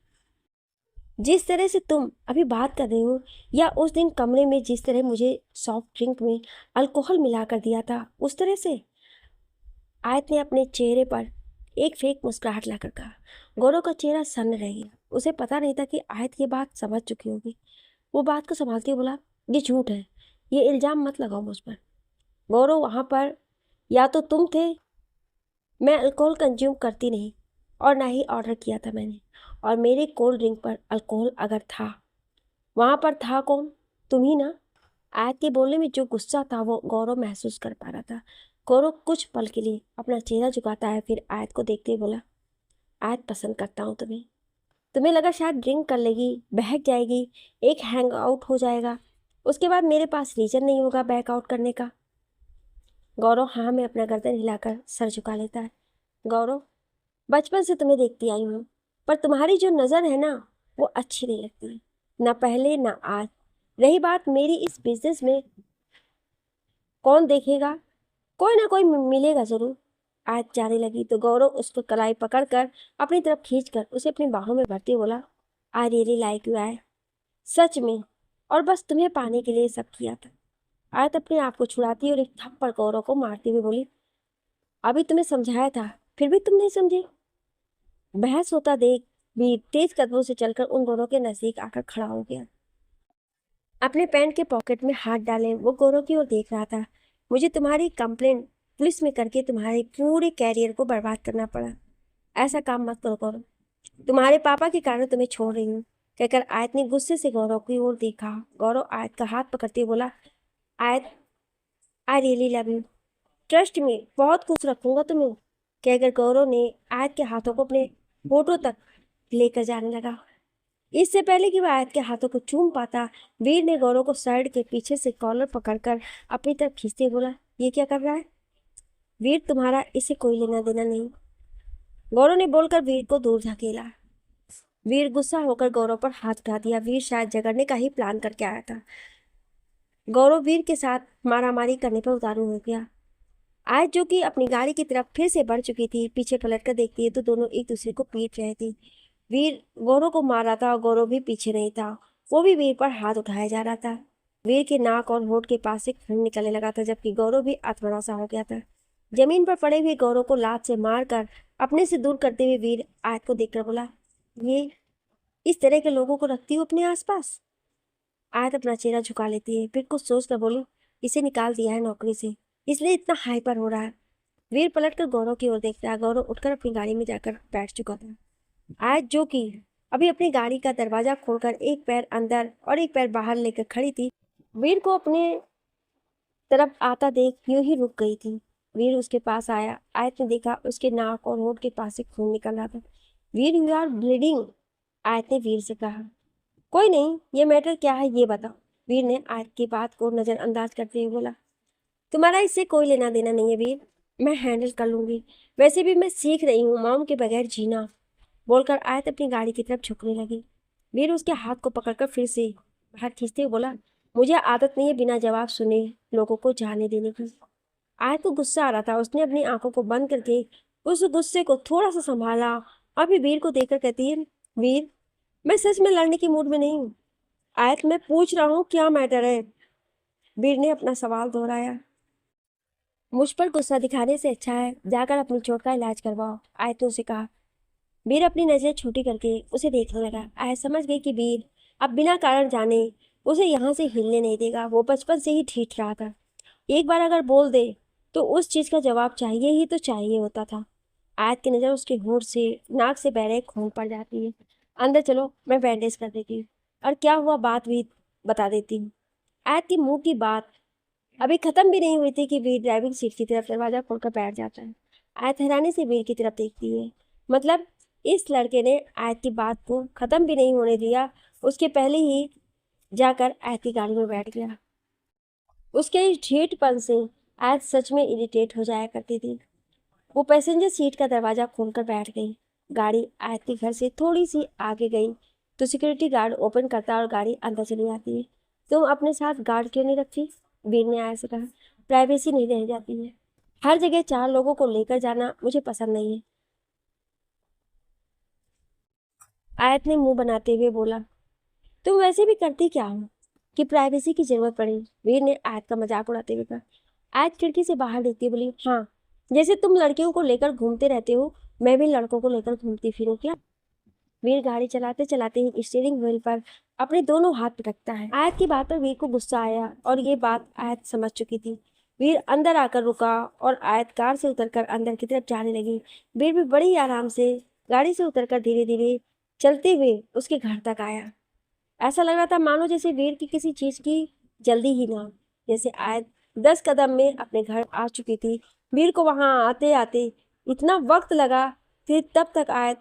A: जिस तरह से तुम अभी बात कर रही हो, या उस दिन कमरे में जिस तरह मुझे सॉफ्ट ड्रिंक में अल्कोहल मिला कर दिया था, उस तरह से। आयत ने अपने चेहरे पर एक फेक मुस्कुराहट लाकर कहा। गौरव का चेहरा सन्न रह गया। उसे पता नहीं था कि आयत ये बात समझ चुकी होगी। वो बात को संभालते हुए बोला, ये झूठ है, ये इल्ज़ाम मत लगाओ मुझ पर। गौरव, वहाँ पर या तो तुम थे, मैं अल्कोहल कंज्यूम करती नहीं, और ना ही ऑर्डर किया था मैंने। और मेरे कोल्ड ड्रिंक पर अल्कोहल अगर था, वहाँ पर था कौन? तुम ही ना। आयत के बोलने में जो गुस्सा था वो गौरव महसूस कर पा रहा था। गौरव कुछ पल के लिए अपना चेहरा झुकाता है, फिर आयत को देखते ही बोला, आयत, पसंद करता हूँ तुम्हें। तुम्हें लगा शायद ड्रिंक कर लेगी, बहक जाएगी, एक हैंग आउट हो जाएगा, उसके बाद मेरे पास रीजन नहीं होगा बैक आउट करने का। गौरव हाँ में अपना गर्दन हिलाकर सर झुका लेता है। गौरव, बचपन से तुम्हें देखती आई हूँ, पर तुम्हारी जो नज़र है ना, वो अच्छी नहीं लगती, ना पहले ना आज। रही बात मेरी इस बिजनेस में, कौन देखेगा? कोई ना कोई मिलेगा जरूर। आज जाने लगी तो गौरव उसको कलाई पकड़कर अपनी तरफ खींचकर उसे अपनी बाहों में भरते बोला, आई रियली लाइक यू आय, सच में, और बस तुम्हें पाने के लिए सब किया था। आयत अपने आप को छुड़ाती और एक थप्पड़ गौरव को मारती हुई बोली, अभी तुम्हें समझाया था, फिर भी तुम नहीं समझे। बहस होता देख भी तेज कदमों से चलकर उन दोनों के नजदीक आकर खड़ा हो गया। अपने पैंट के पॉकेट में हाथ डाले वो गौरव की ओर देख रहा था। मुझे तुम्हारी कंप्लेंट पुलिस में करके तुम्हारे पूरे कैरियर को बर्बाद करना पड़ा। ऐसा काम मत करो गौरव, तुम्हारे पापा के कारण तुम्हें छोड़ रही हूँ, कहकर आयत ने गुस्से से गौरव की ओर देखा। गौरव आयत का हाथ पकड़ते हुए बोला, आयत, I really love you, trust में बहुत कुछ रखूंगा तुम्हें, कहकर गौरव ने आयत के हाथों को अपने होठों तक लेकर जाने लगा। इससे पहले कि वह आयत के हाथों को चूम पाता, वीर ने गौरव को साइड के पीछे से कॉलर पकड़कर अपनी तरफ खींचते बोला, ये क्या कर रहा है? वीर, तुम्हारा इसे कोई लेना देना नहीं, गौरव ने बोलकर वीर को दूर धकेला। वीर गुस्सा होकर गौरव पर हाथ उठा दिया। वीर शायद झगड़ने का ही प्लान करके आया था। गौरव वीर के साथ मारामारी करने पर उतारू हो गया। आज जो कि अपनी गाड़ी की तरफ फिर से बढ़ चुकी थी, पीछे पलटकर देखती है तो दोनों एक दूसरे को पीट रहे थे। वीर गौरव को मार रहा था और गौरव भी पीछे नहीं था, वो भी वीर पर हाथ उठाया जा रहा था। वीर के नाक और होठ के पास से खून निकलने लगा था, जबकि गौरव भी आत्मनाशा हो गया था। जमीन पर पड़े हुए गौरव को लात से मारकर अपने से दूर करते हुए वीर आयत को देखकर बोला, ये इस तरह के लोगों को रखती हूँ अपने आसपास? आयत अपना चेहरा झुका लेती है, फिर कुछ सोच कर बोली, इसे निकाल दिया है नौकरी से, इसलिए इतना हाइपर हो रहा है। वीर पलटकर गौरव की ओर देखता है। गौरव उठकर अपनी गाड़ी में जाकर बैठ चुका था। आयत, जो कि अभी अपनी गाड़ी का दरवाजा खोलकर एक पैर अंदर और एक पैर बाहर लेकर खड़ी थी, वीर को अपने तरफ आता देख यूं ही रुक गई थी। वीर उसके पास आया। आयत ने देखा उसके नाक और होठ के पास से खून निकल रहा था। वीर, यू आर ब्लीडिंग, आयत ने वीर से कहा। कोई नहीं, ये मैटर क्या है ये बताओ, वीर ने आयत की बात को नजरअंदाज करते हुए बोला। तुम्हारा इससे कोई लेना देना नहीं है वीर, मैं हैंडल कर लूंगी, वैसे भी मैं सीख रही हूँ मॉम के बगैर जीना, बोलकर आयत अपनी गाड़ी की तरफ झुकने लगी। वीर उसके हाथ को पकड़कर फिर से बाहर खींचते हुए बोला, मुझे आदत नहीं है बिना जवाब सुने लोगों को जाने देने की। आयत को गुस्सा आ रहा था। उसने अपनी आंखों को बंद करके उस गुस्से को थोड़ा सा संभाला और फिर वीर को देखकर कहती है, वीर, मैं सच में लड़ने की मूड में नहीं हूँ। आयत, मैं पूछ रहा हूँ क्या मैटर है? वीर ने अपना सवाल दोहराया। मुझ पर गुस्सा दिखाने से अच्छा है जाकर अपनी चोट का इलाज करवाओ, आयत ने उसे कहा। वीर अपनी नजरें छोटी करके उसे देखने लगा। आयत समझ गई कि वीर अब बिना कारण जाने उसे यहाँ से हिलने नहीं देगा। वो बचपन से ही ठीक रहा था, एक बार अगर बोल दे तो उस चीज का जवाब चाहिए ही तो चाहिए होता था। आयत की नजर उसके होंठ से नाक से बह रहे खून पड़ जाती है। अंदर चलो, मैं बैंडेज कर देती हूँ, और क्या हुआ बात भी बता देती हूँ। आयत की मुंह की बात अभी खत्म भी नहीं हुई थी कि वीर ड्राइविंग सीट की तरफ दरवाजा खोलकर बैठ जाता है। आयत हैरानी से वीर की तरफ देखती है। मतलब इस लड़के ने आयत की बात को खत्म भी नहीं होने दिया, उसके पहले ही जाकर आयत की गाड़ी में बैठ गया। उसके इस ढीठपन से आयत सच में इरिटेट हो जाया करती थी। वो पैसेंजर सीट का दरवाजा खोलकर बैठ गई। गाड़ी आयत के घर से थोड़ी सी आगे गई तो सिक्योरिटी गार्ड ओपन करता और गाड़ी अंदर चली जाती है। तुम अपने साथ गार्ड क्यों नहीं रखती? वीर ने आयत से कहा। प्राइवेसी नहीं रह जाती है। हर जगह 4 लोगों को लेकर जाना मुझे पसंद नहीं है, आयत ने मुंह बनाते हुए बोला। तुम वैसे भी करती क्या हो कि प्राइवेसी की जरूरत पड़ी? वीर ने आयत का मजाक उड़ाते हुए कहा। आयत खिड़की से बाहर देखती बोली, हाँ, जैसे तुम लड़कियों को लेकर घूमते रहते हो, मैं भी लड़कों को लेकर घूमती फिरूं क्या? वीर गाड़ी चलाते चलाते ही स्टीयरिंग व्हील पर अपने दोनों हाथ रखता है। आयत की बात पर वीर को गुस्सा आया और ये बात आयत समझ चुकी थी। वीर अंदर आकर रुका और आयत कार से उतरकर अंदर की तरफ जाने लगी। वीर भी बड़ी आराम से गाड़ी से उतरकर धीरे धीरे चलते हुए उसके घर तक आया। ऐसा लग रहा था मानो जैसे वीर की किसी चीज की जल्दी ही ना हो। जैसे आयत 10 कदम में अपने घर आ चुकी थी। वीर को वहां आते आते इतना वक्त लगा, फिर तब तक आयत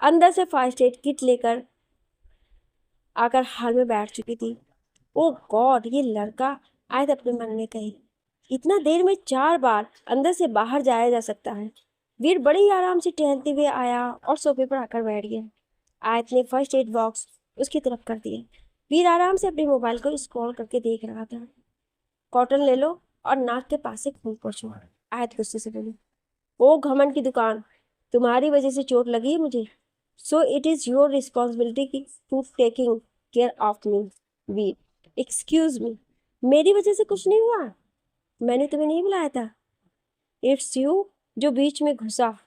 A: अंदर से फर्स्ट एड किट लेकर आकर हाल में बैठ चुकी थी। ओ गॉड, ये लड़का, आयत अपने मन में कही। इतना देर में 4 बार अंदर से बाहर जाया जा सकता है। वीर बड़ी आराम से टहलते हुए आया और सोफे पर आकर बैठ गया। आयत ने फर्स्ट एड बॉक्स उसकी तरफ कर दिया। वीर आराम से अपने मोबाइल को स्क्रॉल करके देख रहा था। कॉटन ले लो और नाक के पास से खून पोंछो, आयत गुस्से से बोली। ओ घमंड की दुकान, तुम्हारी वजह से चोट लगी है मुझे, so it is your responsibility to taking care of me. Veer, excuse me, मेरी वजह से कुछ नहीं हुआ, मैंने तुम्हें नहीं बुलाया था। इट्स यू जो बीच में घुसा,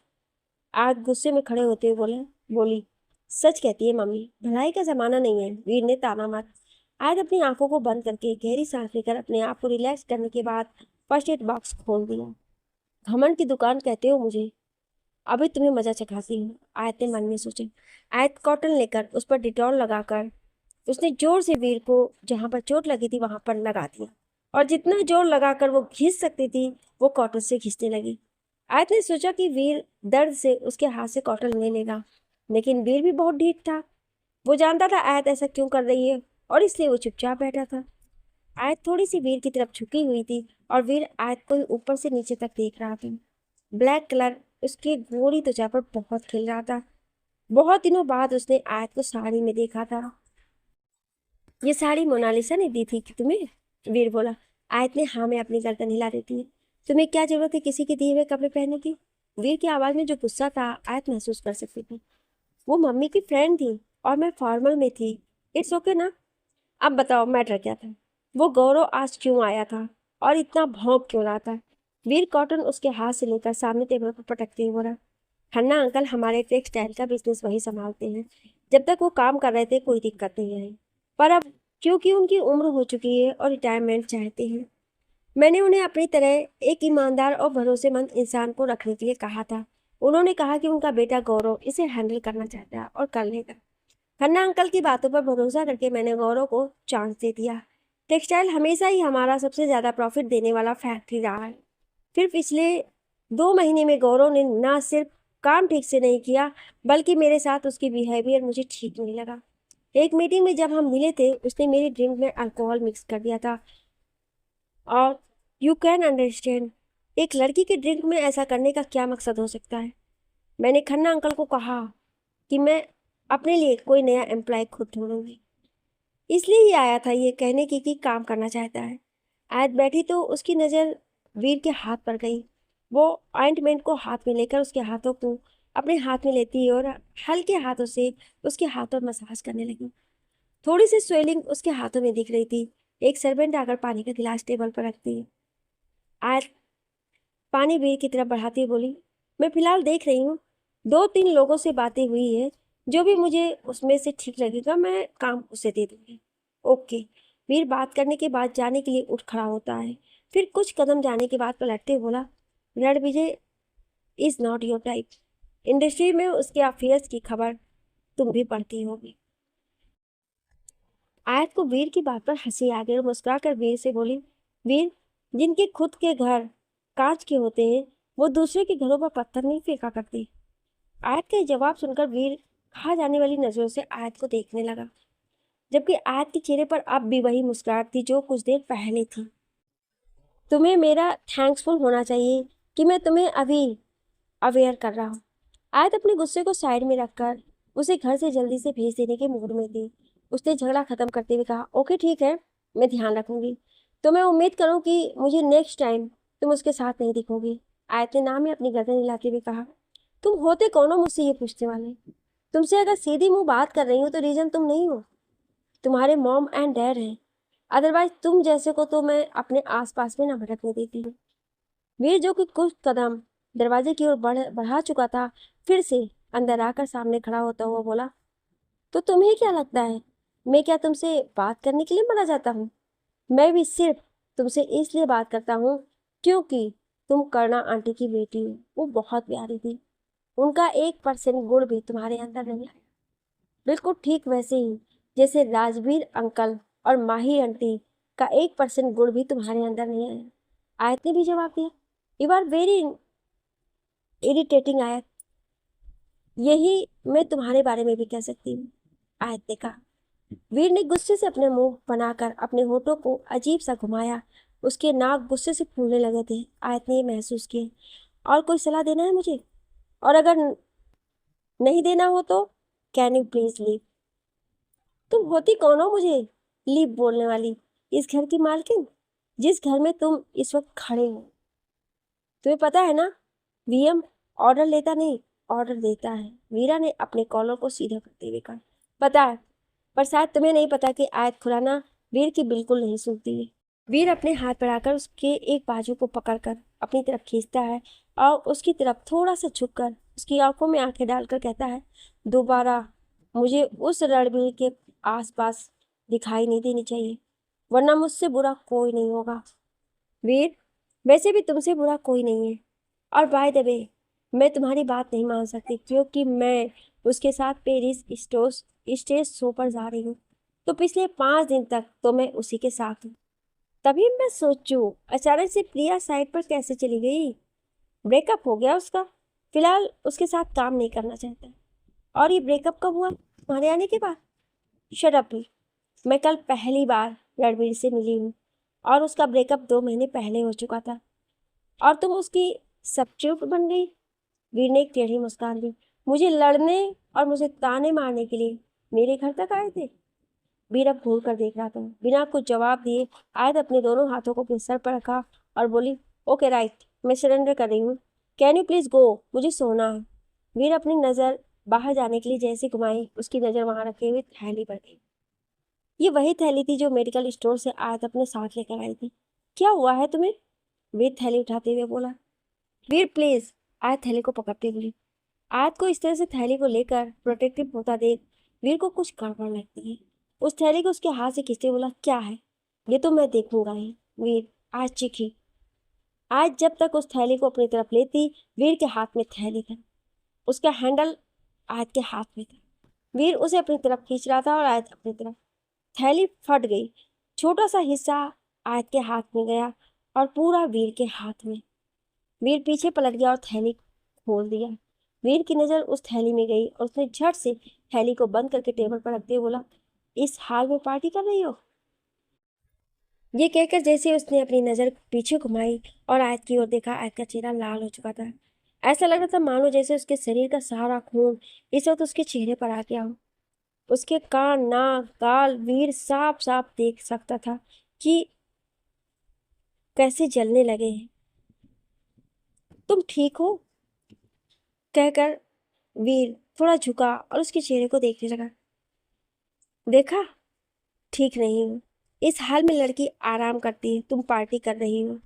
A: आयत गुस्से में खड़े होते हुए बोली। सच कहती है मम्मी, भलाई का जमाना नहीं है, वीर ने ताना मारा। आयत अपनी आंखों को बंद करके गहरी सांस लेकर अपने आप को रिलैक्स करने के बाद फर्स्ट एड बॉक्स खोल दिया। घमंड की दुकान कहते हो मुझे, अभी तुम्हें मजा चखाती हूँ, आयत ने मन में सोचा। आयत कॉटन लेकर उस पर डिटॉल लगाकर उसने जोर से वीर को जहां पर चोट लगी थी वहां पर लगा दिया और जितना जोर लगाकर वो घिस सकती थी वो कॉटन से घिसने लगी। आयत ने सोचा कि वीर दर्द से उसके हाथ से कॉटन ले लेगा, लेकिन वीर भी बहुत ढीठ था। वो जानता था आयत ऐसा क्यों कर रही है और इसलिए वो चुपचाप बैठा था। आयत थोड़ी सी वीर की तरफ झुकी हुई थी और वीर आयत को ऊपर से नीचे तक देख रहा था। ब्लैक कलर उसकी गोरी त्वचा पर बहुत खिल रहा था। बहुत दिनों बाद उसने आयत को साड़ी में देखा था। ये साड़ी मोनालिसा ने दी थी कि तुम्हें? वीर बोला। आयत ने हाँ में अपनी गर्दन हिला देती है। तुम्हें क्या जरूरत है किसी के दिए हुए कपड़े पहनने की? वीर की आवाज में जो गुस्सा था आयत महसूस कर सकती थी। वो मम्मी की फ्रेंड थी और मैं फॉर्मल में थी। इट्स ओके ना? अब बताओ मैटर क्या था? वो गौरव आज क्यों आया था और इतना भौंक क्यों रहा था? वीर कॉटन उसके हाथ से लेकर सामने टेबल पर पटकते हुए बोला। खन्ना अंकल हमारे टेक्सटाइल का बिजनेस वही संभालते हैं। जब तक वो काम कर रहे थे कोई दिक्कत नहीं आई, पर अब क्योंकि उनकी उम्र हो चुकी है और रिटायरमेंट चाहते हैं, मैंने उन्हें अपनी तरह एक ईमानदार और भरोसेमंद इंसान को रखने के लिए कहा था। उन्होंने कहा कि उनका बेटा गौरव इसे हैंडल करना चाहता है और कर लेगा। खन्ना अंकल की बातों पर भरोसा करके मैंने गौरव को चांस दे दिया। टेक्सटाइल हमेशा ही हमारा सबसे ज़्यादा प्रॉफिट देने वाला फैक्ट्री रहा है। फिर पिछले 2 महीने में गौरव ने ना सिर्फ काम ठीक से नहीं किया, बल्कि मेरे साथ उसकी बिहेवियर मुझे ठीक नहीं लगा। एक मीटिंग में जब हम मिले थे उसने मेरी ड्रिंक में अल्कोहल मिक्स कर दिया था और यू कैन अंडरस्टैंड एक लड़की के ड्रिंक में ऐसा करने का क्या मकसद हो सकता है। मैंने खन्ना अंकल को कहा कि मैं अपने लिए कोई नया एम्प्लॉय खुद ढूंढूंगी, इसलिए ही आया था ये कहने की कि काम करना चाहता है। आयत बैठी तो उसकी नज़र वीर के हाथ पर गई। वो ऑइंटमेंट को हाथ में लेकर उसके हाथों को अपने हाथ में लेती और हल्के हाथों से उसके हाथों मसाज करने लगी। थोड़ी सी स्वेलिंग उसके हाथों में दिख रही थी। एक सर्वेंट आकर पानी का गिलास टेबल पर रखती। आयत पानी वीर की तरफ बढ़ाती बोली, मैं फिलहाल देख रही हूँ, 2-3 लोगों से बातें हुई है, जो भी मुझे उसमें से ठीक लगेगा मैं काम उसे दे दूंगी। ओके। वीर बात करने के बाद जाने के लिए उठ खड़ा होता है, फिर कुछ कदम जाने के बाद पलटते हुए बोला, Ranvijay is not your type. Industry में उसके अफेयर्स की खबर तुम भी पढ़ती होगी। आयत को वीर की बात पर हंसी आ गई और मुस्कुराकर वीर से बोली, वीर, जिनके खुद के घर कांच के होते हैं वो दूसरे के घरों पर पत्थर नहीं फेंका करते। आयत का जवाब सुनकर वीर खा जाने वाली नजरों से आयत को देखने लगा। जबकि आयत के चेहरे पर अब भी वही मुस्कुराहट थी जो कुछ देर पहले थी। तुम्हें मेरा थैंक्सफुल होना चाहिए कि मैं तुम्हें अभी अवेयर कर रहा हूँ। आयत अपने गुस्से को साइड में रखकर उसे घर से जल्दी से भेज देने के मूड में थी। उसने झगड़ा खत्म करते हुए कहा, ओके ठीक है, मैं ध्यान रखूंगी। तो मैं उम्मीद करूँ कि मुझे नेक्स्ट टाइम तुम उसके साथ नहीं दिखोगी। आयत ने नाम में अपनी गर्दन हिलाते हुए कहा, तुम होते कौन हो मुझसे ये पूछने वाले? तुमसे अगर सीधी मुंह बात कर रही हूँ तो रीजन तुम नहीं हो, तुम्हारे मॉम एंड डैड हैं। अदरवाइज तुम जैसे को तो मैं अपने आसपास में ना भटकने देती हूँ। वीर जो कि कुछ कदम दरवाजे की ओर बढ़ा चुका था, फिर से अंदर आकर सामने खड़ा होता हुआ बोला, तो तुम्हें क्या लगता है मैं क्या तुमसे बात करने के लिए मना जाता हूँ? मैं भी सिर्फ तुमसे इसलिए बात करता हूँ क्योंकि तुम करना आंटी की बेटी हो। वो बहुत प्यारी थी, उनका 1% गुण भी तुम्हारे अंदर नहीं आया। बिल्कुल ठीक वैसे ही जैसे राजवीर अंकल और माही आंटी का 1% गुण भी तुम्हारे अंदर नहीं आया। आयत ने भी जवाब दिया, यू आर वेरी इरिटेटिंग आयत। यही मैं तुम्हारे बारे में भी कह सकती हूँ, आयत ने कहा। वीर ने गुस्से से अपने मुंह बनाकर अपने होठों को अजीब सा घुमाया। उसके नाक गुस्से से फूलने लगे थे। आयत ने ये महसूस किया। और कोई सलाह देना है मुझे? और अगर नहीं देना हो तो कैन यू प्लीज लीव? तुम होती कौन हो मुझे लीव बोलने वाली? इस घर की मालकिन, जिस घर में तुम इस वक्त खड़े हो। तुम्हें पता है ना, वीएम ऑर्डर लेता नहीं, ऑर्डर देता है। वीरा ने अपने कॉलर को सीधा करते हुए कहा, पता है, पर शायद तुम्हें नहीं पता कि आयत खुराना वीर की बिल्कुल नहीं सुनती है। वीर अपने हाथ बढ़ाकर उसके एक बाजू को पकड़कर अपनी तरफ खींचता है और उसकी तरफ थोड़ा सा झुककर उसकी आंखों में आंखें डालकर कहता है, दोबारा मुझे उस रणबीर के आसपास दिखाई नहीं देनी चाहिए, वरना मुझसे बुरा कोई नहीं होगा। वीर, वैसे भी तुमसे बुरा कोई नहीं है। और बाय द वे, मैं तुम्हारी बात नहीं मान सकती क्योंकि मैं उसके साथ पेरिस स्टेज शो पर जा रही हूँ। तो पिछले 5 दिन तक तो मैं उसी के साथ हूँ। तभी मैं सोचूं अचानक से प्रिया साइड पर कैसे चली गई? ब्रेकअप हो गया उसका, फिलहाल उसके साथ काम नहीं करना चाहता। और ये ब्रेकअप कब हुआ? तुम्हारे आने के बाद? Shut up. मैं कल पहली बार रणवीर से मिली हूँ और उसका ब्रेकअप 2 महीने पहले हो चुका था और तुम उसकी सब्स्टिट्यूट बन गई। वीर ने एक टेढ़ी मुस्कान दी। मुझे लड़ने और मुझे ताने मारने के लिए मेरे घर तक आए थे? वीर अब घूर कर देख रहा था। बिना कुछ जवाब दिए आयत अपने दोनों हाथों को अपने सर पर रखा और बोली, ओके राइट, मैं सरेंडर कर रही हूँ। कैन यू प्लीज गो, मुझे सोना है। वीर अपनी नज़र बाहर जाने के लिए जैसे घुमाई, उसकी नज़र वहां रखे हुए थैली पर गई। ये वही थैली थी जो मेडिकल स्टोर से आयत अपने साथ लेकर आई थी। क्या हुआ है तुम्हें? वीर थैली उठाते हुए बोला। वीर प्लीज, आयत थैली को पकड़ते बोली। आयत को इस तरह से थैली को लेकर प्रोटेक्टिव होता देख वीर को कुछ गड़बड़ लगती है। उस थैली को उसके हाथ से खींचते बोला, क्या है? ये तो मैं देखूंगा ही। वीर आज चीखी। आज जब तक उस थैली को अपनी तरफ लेती, वीर के हाथ में थैली था, उसका हैंडल आयत के हाथ में था। वीर उसे अपनी तरफ खींच रहा था और आयत अपनी तरफ। थैली फट गई। छोटा सा हिस्सा आयत के हाथ में गया और पूरा वीर के हाथ में। वीर पीछे पलट गया और थैली खोल दिया। वीर की नजर उस थैली में गई और उसने झट से थैली को बंद करके टेबल पर रखते हुए बोला, इस हाल में पार्टी कर रही हो? ये कहकर जैसे उसने अपनी नजर पीछे घुमाई और आयत की ओर देखा, आयत का चेहरा लाल हो चुका था। ऐसा लग रहा था मानो जैसे उसके शरीर का सारा खून इस वक्त उसके चेहरे पर आ गया हो। उसके कान, नाक, गाल वीर साफ साफ देख सकता था कि कैसे जलने लगे हैं। तुम ठीक हो? कहकर वीर थोड़ा झुका और उसके चेहरे को देखने लगा। देखा, ठीक नहीं हूँ। इस हाल में लड़की आराम करती है, तुम पार्टी कर रही हो।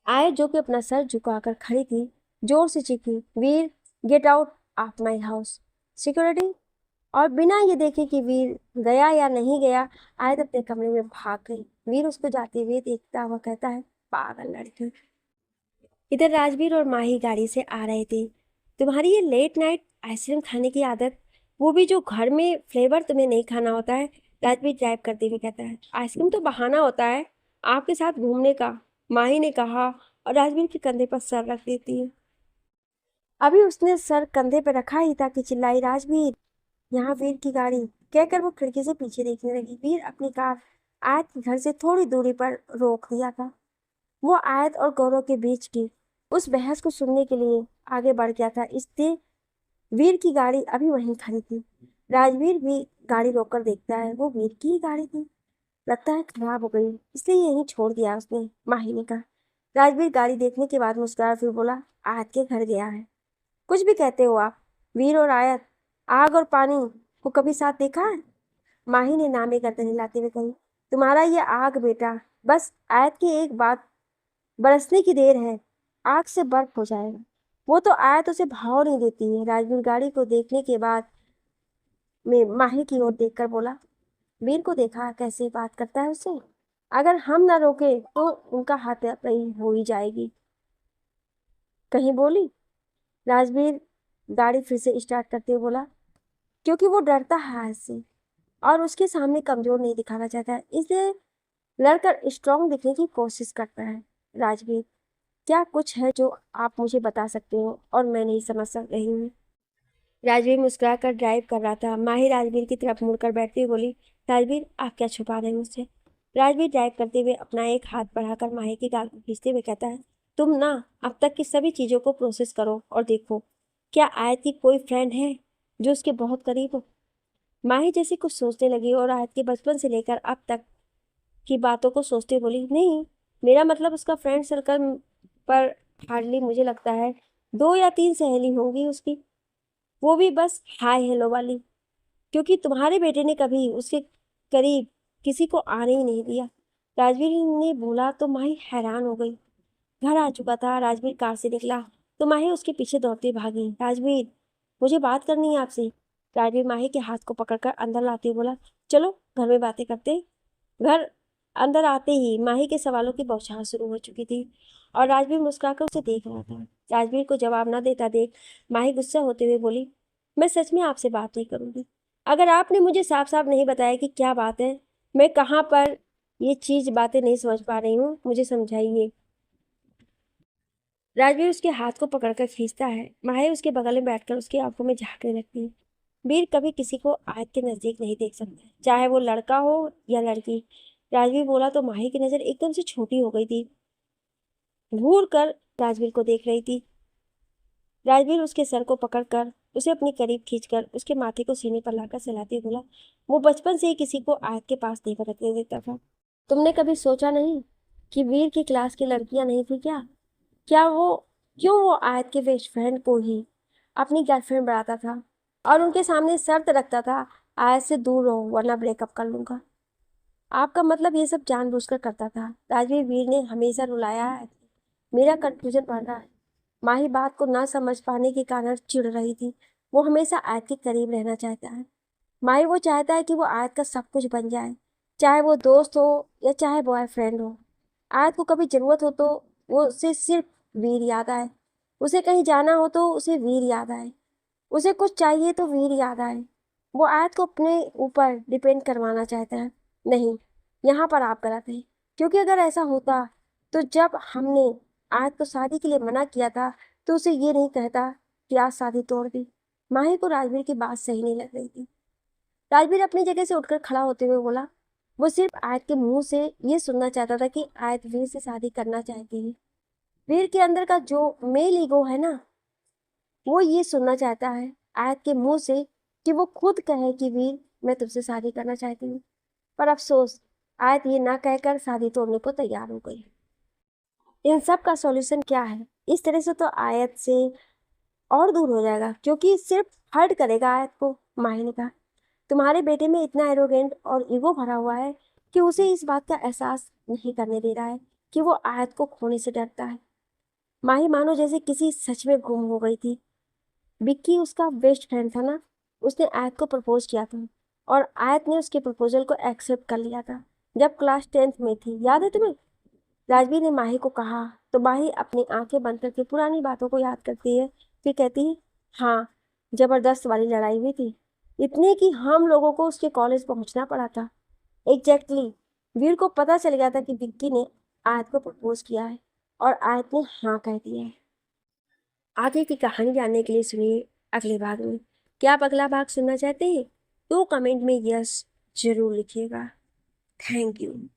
A: आय जो कि अपना सर झुकाकर खड़ी थी, जोर से चीखी, Veer get out of my house, security. और बिना ये देखे कि वीर गया या नहीं गया, आयत अपने कमरे में भाग गई। वीर उसको जाते हुए देखता हुआ कहता है, पागल लड़की। इधर राजवीर और माही गाड़ी से आ रहे थे। तुम्हारी ये लेट नाइट आइसक्रीम खाने की आदत, वो भी जो घर में फ्लेवर तुम्हें नहीं खाना होता है। राजवीर ड्राइव करते हुए कहता है, आइसक्रीम तो बहाना होता है आपके साथ घूमने का, माही ने कहा और राजवीर के कंधे पर सर रख देती है। अभी उसने सर कंधे पर रखा ही था कि चिल्लाई, राजवीर यहाँ वीर की गाड़ी, कहकर वो खिड़की से पीछे देखने लगी। वीर अपनी कार आयत के घर से थोड़ी दूरी पर रोक दिया था। वो आयत और गौरव के बीच की उस बहस को सुनने के लिए आगे बढ़ गया था। इसलिए वीर की गाड़ी अभी वहीं खड़ी थी। राजवीर भी गाड़ी रोककर देखता है, वो वीर की ही गाड़ी थी। लगता है खराब हो गई, इसलिए यहीं छोड़ दिया उसने, माही ने कहा। राजवीर गाड़ी देखने के बाद मुस्कुराया, फिर बोला, आयत के घर गया है। कुछ भी कहते हो आप। वीर और आयत, आग और पानी को कभी साथ देखा है? माही ने नामे गर्दन हिलाते हुए कही, तुम्हारा ये आग बेटा, बस आयत की एक बात बरसने की देर है, आग से बर्फ हो जाएगा। वो तो आयत उसे भाव नहीं देती है। राजवीर गाड़ी को देखने के बाद में माही की ओर देखकर बोला, वीर को देखा कैसे बात करता है उससे। अगर हम ना रोके तो उनका हाथापाई हो ही जाएगी। कहीं बोली। राजवीर गाड़ी फिर से स्टार्ट करते हुए बोला, क्योंकि वो डरता है आयत से और उसके सामने कमजोर नहीं दिखाना चाहता है, इसलिए लड़कर स्ट्रांग दिखने की कोशिश करता है। राजवीर, क्या कुछ है जो आप मुझे बता सकते हो और मैं नहीं समझ सक रही हूँ? राजवीर मुस्कुराकर ड्राइव कर रहा था। माही राजवीर की तरफ मुड़कर बैठती हुई बोली, राजवीर आप क्या छुपा रहे हैं मुझसे? राजवीर ड्राइव करते हुए अपना एक हाथ बढ़ाकर माही की गाल को खींचते हुए कहता है, तुम ना अब तक की सभी चीज़ों को प्रोसेस करो और देखो, क्या आयत की कोई फ्रेंड है जो उसके बहुत करीब हो? माही जैसे कुछ सोचने लगी और आयत के बचपन से लेकर अब तक की बातों को सोचते बोली, नहीं, मेरा मतलब उसका फ्रेंड सर्कल पर हार्डली, मुझे लगता है 2 या 3 सहेली होंगी उसकी, वो भी बस हाय हेलो वाली, क्योंकि तुम्हारे बेटे ने कभी उसके करीब किसी को आने ही नहीं दिया। राजवीर ने बोला तो माही हैरान हो गई। घर आ चुका था, राजवीर कार से निकला तो माही उसके पीछे दौड़ती भागी। राजवीर, मुझे बात करनी है आपसे। राजवीर माही के हाथ को पकड़कर अंदर लाते हुए बोला, चलो घर में बातें करते हैं। घर अंदर आते ही माही के सवालों की बौछार शुरू हो चुकी थी और राजवीर मुस्कुराकर उसे देख रहा था। राजवीर को जवाब न देता देख माही गुस्सा होते हुए बोली, मैं सच में आपसे बात नहीं करूंगी। अगर आपने मुझे साफ साफ नहीं बताया कि क्या बात है, मैं कहाँ पर ये चीज बातें नहीं समझ पा रही हूँ, मुझे समझाइए। राजवीर उसके हाथ को पकड़कर खींचता है। माही उसके बगल में बैठकर उसकी आंखों में झांकने लगती है। वीर कभी किसी को आयत के नजदीक नहीं देख सकता, चाहे वो लड़का हो या लड़की। राजवीर बोला तो माही की नजर एकदम से छोटी हो गई थी, घूर कर राजवीर को देख रही थी। राजवीर उसके सर को पकड़कर उसे अपने करीब खींचकर उसके माथे को सीने पर लाकर सहलाते बोला, वो बचपन से ही किसी को आयत के पास नहीं पकड़ने देता था। तुमने कभी सोचा नहीं कि वीर की क्लास की लड़कियां नहीं थी क्या? क्या वो क्यों वो आयत के बेस्ट फ्रेंड को ही अपनी गर्लफ्रेंड बनाता था और उनके सामने शर्त रखता था, आयत से दूर रहो वरना ब्रेकअप कर लूंगा। आपका मतलब ये सब जानबूझकर करता था? राजवीर, वीर ने हमेशा रुलाया है, मेरा कंफ्यूजन बढ़ रहा है। माही बात को ना समझ पाने के कारण चिढ़ रही थी। वो हमेशा आयत के करीब रहना चाहता है। माही वो चाहता है कि वो आयत का सब कुछ बन जाए, चाहे वो दोस्त हो या चाहे बॉयफ्रेंड हो। आयत को कभी जरूरत हो तो वो उसे सिर्फ वीर याद आए, उसे कहीं जाना हो तो उसे वीर याद आए, उसे कुछ चाहिए तो वीर याद आए। वो आयत को अपने ऊपर डिपेंड करवाना चाहता है। नहीं, यहाँ पर आप गलत हैं, क्योंकि अगर ऐसा होता तो जब हमने आयत को शादी के लिए मना किया था तो उसे ये नहीं कहता कि आज शादी तोड़ दी। माही को राजवीर की बात सही नहीं लग रही थी। राजवीर अपनी जगह से उठकर खड़ा होते हुए बोला, वो सिर्फ आयत के मुंह से ये सुनना चाहता था कि आयत वीर से शादी करना चाहती है। वीर के अंदर का जो मेल ईगो है ना, वो ये सुनना चाहता है आयत के मुंह से कि वो खुद कहे कि वीर, मैं तुमसे शादी करना चाहती हूँ। पर अफसोस, आयत ये ना कहकर शादी तोड़ने को तैयार हो गई। इन सब का सॉल्यूशन क्या है? इस तरह से तो आयत से और दूर हो जाएगा, क्योंकि सिर्फ हर्ट करेगा आयत को। माही ने कहा, तुम्हारे बेटे में इतना एरोगेंट और ईगो भरा हुआ है कि उसे इस बात का एहसास नहीं करने दे रहा है कि वो आयत को खोने से डरता है। माही मानो जैसे किसी सच में गुम हो गई थी। विक्की उसका बेस्ट फ्रेंड था ना, उसने आयत को प्रपोज किया था और आयत ने उसके प्रपोजल को एक्सेप्ट कर लिया था जब क्लास 10th में थी, याद है तुम्हें? राजवीर ने माही को कहा तो माही अपनी आंखें बंद करके पुरानी बातों को याद करती है, फिर कहती है, हाँ, जबरदस्त वाली लड़ाई हुई थी, इतनी कि हम लोगों को उसके कॉलेज पहुंचना पड़ा था। एग्जैक्टली। वीर को पता चल गया था कि विक्की ने आयत को प्रपोज किया है और आयत ने हाँ कह दिया है। आगे की कहानी जानने के लिए सुनिए अगले भाग में। क्या आप अगला भाग सुनना चाहते हैं? तो कमेंट में यस जरूर लिखिएगा। Thank you.